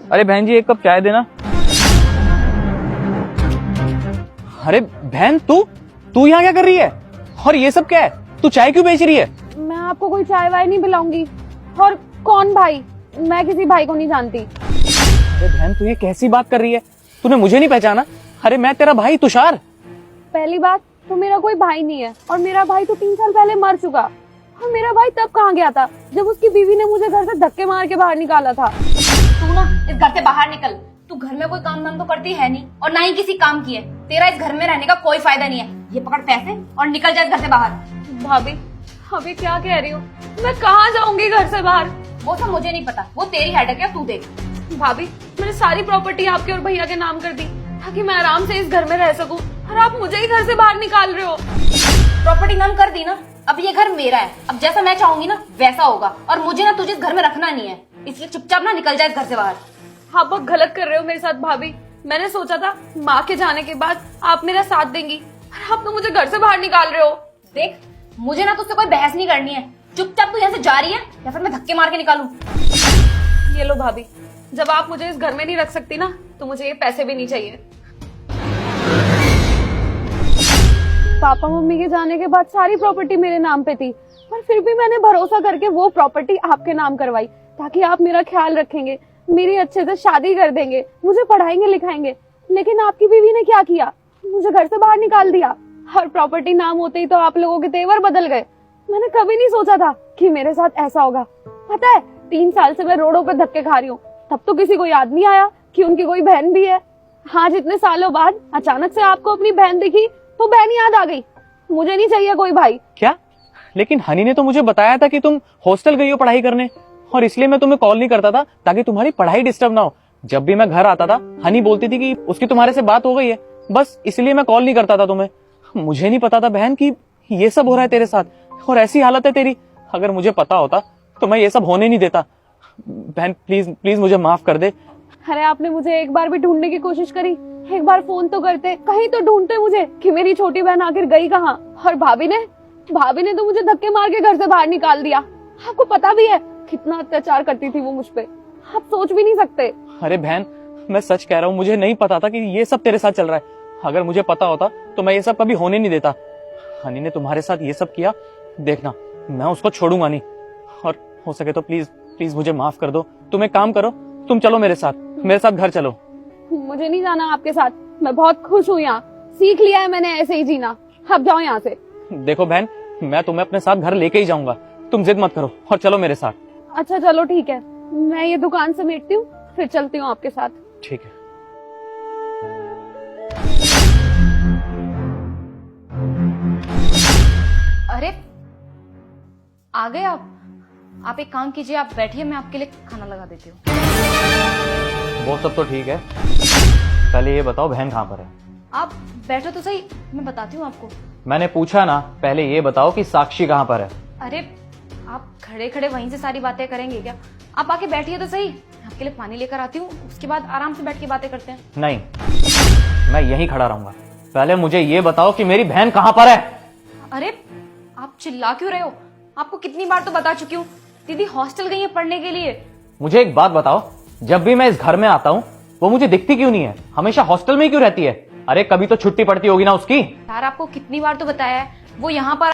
अरे बहन जी, एक कप चाय देना। अरे बहन, तू यहाँ क्या कर रही है? और ये सब क्या है? तू चाय क्यों बेच रही है? मैं आपको कोई चाय वाय नहीं पिलाऊंगी। और कौन भाई? मैं किसी भाई को नहीं जानती। अरे बहन, तू ये कैसी बात कर रही है? तूने मुझे नहीं पहचाना? अरे मैं तेरा भाई तुषार। पहली बात तो मेरा कोई भाई नहीं है, और मेरा भाई तो 3 साल पहले मर चुका। और मेरा भाई तब कहाँ गया था जब उसकी बीवी ने मुझे घर से धक्के मार के बाहर निकाला था। तू ना इस घर से बाहर निकल। तू घर में कोई काम धाम तो करती है नहीं, और ना ही किसी काम की है। तेरा इस घर में रहने का कोई फायदा नहीं है। ये पकड़ पैसे और निकल जा इस घर से बाहर। भाभी, अभी क्या कह रही हो? मैं कहाँ जाऊंगी घर से बाहर? वो सब मुझे नहीं पता, वो तेरी हेडेक है, तू देख। भाभी, मैंने सारी प्रॉपर्टी आपके और भैया के नाम कर दी ताकि मैं आराम से इस घर में रह सकूं, और आप मुझे ही घर से बाहर निकाल रहे हो। प्रॉपर्टी नाम कर दी ना, अब ये घर मेरा है। अब जैसा मैं चाहूंगी ना वैसा होगा, और मुझे ना तुझे इस घर में रखना नहीं है। इसलिए चुपचाप ना निकल जाए इस घर से बाहर। आप बहुत गलत कर रहे हो मेरे साथ भाभी। मैंने सोचा था माँ के जाने के बाद आप मेरा साथ देंगी, और आप तो मुझे घर से बाहर निकाल रहे हो। देख, मुझे ना तुझसे कोई बहस नहीं करनी है। चुपचाप तू यहाँ से जा रही है, या फिर मैं धक्के मार के निकालूं। ये लो भाभी, जब आप मुझे इस घर में नहीं रख सकती ना, तो मुझे ये पैसे भी नहीं चाहिए। पापा मम्मी के जाने के बाद सारी प्रॉपर्टी मेरे नाम पे थी, पर फिर भी मैंने भरोसा करके वो प्रॉपर्टी आपके नाम करवाई ताकि आप मेरा ख्याल रखेंगे, मेरी अच्छे से शादी कर देंगे, मुझे पढ़ाएंगे लिखाएंगे। लेकिन आपकी बीवी ने क्या किया? मुझे घर से बाहर निकाल दिया। हर प्रॉपर्टी नाम होते ही तो आप लोगों के तेवर बदल गए। मैंने कभी नहीं सोचा था कि मेरे साथ ऐसा होगा। पता है, 3 साल से मैं रोडों पे धक्के खा रही हूँ, तब तो किसी को याद नहीं आया कि उनकी कोई बहन भी है। हाँ, जितने सालों बाद अचानक से आपको अपनी बहन दिखी तो बहन याद आ गई। मुझे नहीं चाहिए कोई भाई। क्या? लेकिन हनी ने तो मुझे बताया था कि तुम हॉस्टल गई हो पढ़ाई करने, और इसलिए मैं तुम्हें कॉल नहीं करता था ताकि तुम्हारी पढ़ाई डिस्टर्ब ना हो। जब भी मैं घर आता था, हनी बोलती थी कि उसकी तुम्हारे से बात हो गई है, बस इसलिए मैं कॉल नहीं करता था तुम्हें। मुझे नहीं पता था बहन कि ये सब हो रहा है तेरे साथ, और ऐसी हालत है तेरी। अगर मुझे पता होता तो मैं ये सब होने नहीं देता। बहन प्लीज प्लीज मुझे माफ कर दे। अरे आपने मुझे एक बार भी ढूंढने की कोशिश करी? एक बार फोन तो करते, कहीं तो ढूंढते मुझे कि मेरी छोटी बहन आखिर गई कहाँ। और भाभी ने तो मुझे धक्के मार के घर से बाहर निकाल दिया। आपको पता भी है कितना अत्याचार करती थी वो मुझ पे, आप सोच भी नहीं सकते। अरे बहन, मैं सच कह रहा हूँ, मुझे नहीं पता था कि ये सब तेरे साथ चल रहा है। अगर मुझे पता होता तो मैं ये सब कभी होने नहीं देता। हनी ने तुम्हारे साथ ये सब किया, देखना मैं उसको छोड़ूंगा नहीं। और हो सके तो प्लीज प्लीज मुझे माफ कर दो। तुम एक काम करो, तुम चलो मेरे साथ घर चलो। मुझे नहीं जाना आपके साथ, मैं बहुत खुश हूँ यहाँ। सीख लिया है मैंने ऐसे ही जीना। अब जाओ यहाँ से। देखो बहन, मैं तुम्हें अपने साथ घर लेके ही जाऊंगा, तुम जिद मत करो और चलो मेरे साथ। अच्छा चलो ठीक है, मैं ये दुकान समेटती हूँ, फिर चलती हूँ आपके साथ। ठीक है। अरे आ गए आप एक काम कीजिए, आप बैठिए, मैं आपके लिए खाना लगा देती हूँ। वो सब तो ठीक है, पहले ये बताओ बहन कहाँ पर है? आप बैठो तो सही, मैं बताती हूँ आपको। मैंने पूछा ना, पहले ये बताओ कि साक्षी कहाँ पर है? अरे आप खड़े खड़े वहीं से सारी बातें करेंगे क्या? आप आके बैठिए तो सही, मैं आपके लिए पानी लेकर आती हूँ, उसके बाद आराम से बैठ के बातें करते हैं। नहीं, मैं यहीं खड़ा रहूंगा। पहले मुझे ये बताओ कि मेरी बहन कहाँ पर है? अरे आप चिल्ला क्यों रहे हो? आपको कितनी बार तो बता चुकी हूँ, दीदी हॉस्टल गई है पढ़ने के लिए। मुझे एक बात बताओ, जब भी मैं इस घर में आता हूँ वो मुझे दिखती क्यों नहीं है? हमेशा हॉस्टल में ही क्यों रहती है? अरे कभी तो छुट्टी पड़ती होगी ना उसकी। यार आपको कितनी बार तो बताया है, वो यहाँ पर